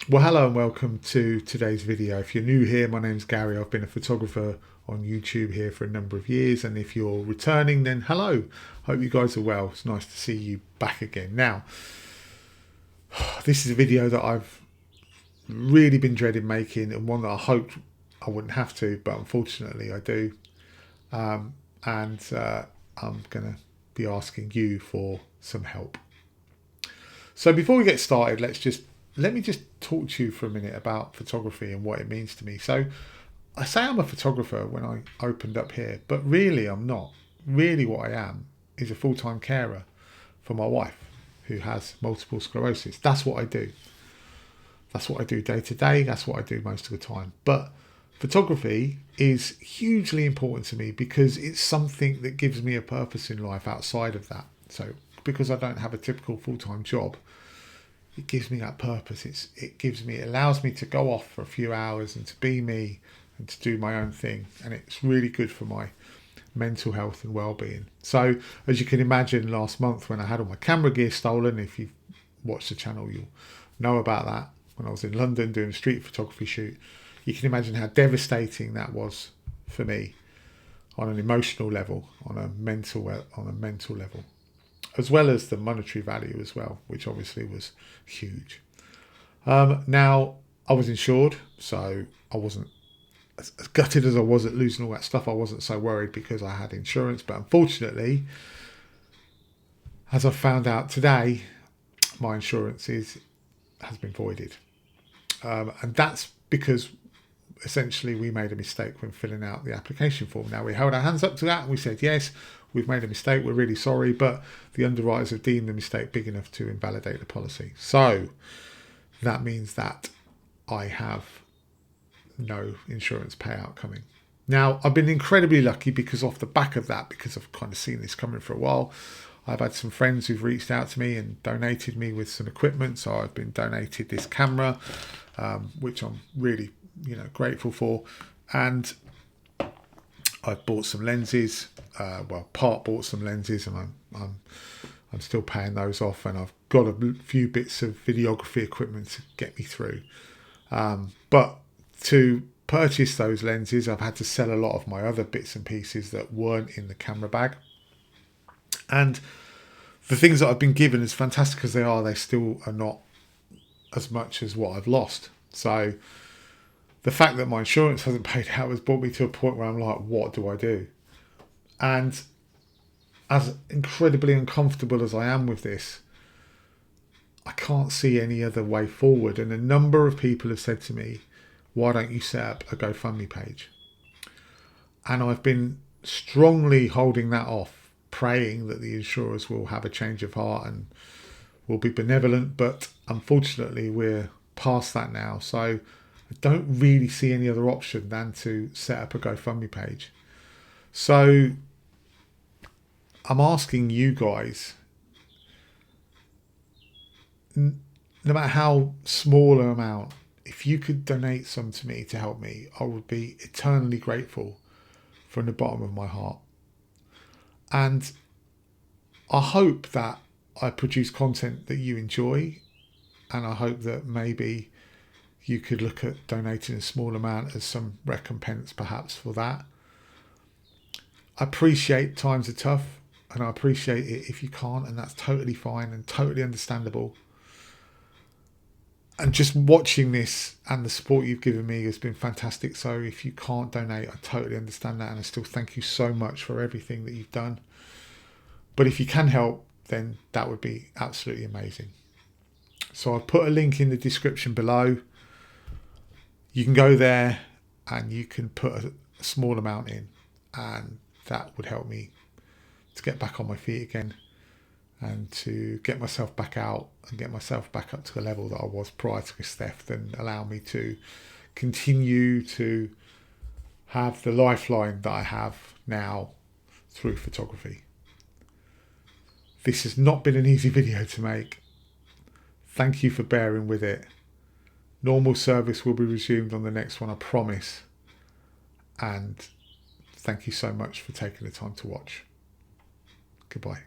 Well, hello and welcome to today's video. If you're new here, my name's Gary. I've been a photographer on YouTube here for a number of years, and if you're returning, then hello. Hope you guys are well. It's nice to see you back again. Now, this is a video that I've really been dreading making, and one that I hoped I wouldn't have to, but unfortunately I do. And I'm gonna be asking you for some help. So before we get started, let me just talk to you for a minute about photography and what it means to me. So I say I'm a photographer when I opened up here, but really I'm not. Really what I am is a full-time carer for my wife who has multiple sclerosis. That's what I do. That's what I do day to day. That's what I do most of the time. But photography is hugely important to me because it's something that gives me a purpose in life outside of that. So because I don't have a typical full-time job, it gives me that purpose. It allows me to go off for a few hours and to be me and to do my own thing. And it's really good for my mental health and well-being. So as you can imagine, last month when I had all my camera gear stolen, if you've watched the channel, you'll know about that. When I was in London doing a street photography shoot, you can imagine how devastating that was for me on an emotional level, on a mental level, as well as the monetary value as well, which obviously was huge. Now, I was insured, so I wasn't as gutted as I was at losing all that stuff. I wasn't so worried because I had insurance, but unfortunately, as I found out today, my insurance has been voided. And that's because essentially we made a mistake when filling out the application form. Now, we held our hands up to that and we said, yes, we've made a mistake, we're really sorry, but the underwriters have deemed the mistake big enough to invalidate the policy. So that means that I have no insurance payout coming. Now, I've been incredibly lucky because off the back of that, because I've kind of seen this coming for a while, I've had some friends who've reached out to me and donated me with some equipment. So I've been donated this camera, which I'm really, grateful for. And I've bought some lenses, bought some lenses, and I'm still paying those off. And I've got a few bits of videography equipment to get me through. But to purchase those lenses, I've had to sell a lot of my other bits and pieces that weren't in the camera bag. And the things that I've been given, as fantastic as they still are not as much as what I've lost. So the fact that my insurance hasn't paid out has brought me to a point where I'm like, what do I do? And as incredibly uncomfortable as I am with this, I can't see any other way forward. And a number of people have said to me, why don't you set up a GoFundMe page? And I've been strongly holding that off, praying that the insurers will have a change of heart and will be benevolent. But unfortunately, we're past that now. So I don't really see any other option than to set up a GoFundMe page. So I'm asking you guys, no matter how small an amount, if you could donate some to me to help me, I would be eternally grateful from the bottom of my heart. And I hope that I produce content that you enjoy, and I hope that maybe you could look at donating a small amount as some recompense perhaps for that. I appreciate times are tough, and I appreciate it if you can't, and that's totally fine and totally understandable. And just watching this and the support you've given me has been fantastic. So if you can't donate, I totally understand that, and I still thank you so much for everything that you've done. But if you can help, then that would be absolutely amazing. So I've put a link in the description below. You can go there and you can put a small amount in, and that would help me to get back on my feet again and to get myself back out and get myself back up to the level that I was prior to this theft, and allow me to continue to have the lifeline that I have now through photography. This has not been an easy video to make. Thank you for bearing with it. Normal service will be resumed on the next one, I promise. And thank you so much for taking the time to watch. Goodbye.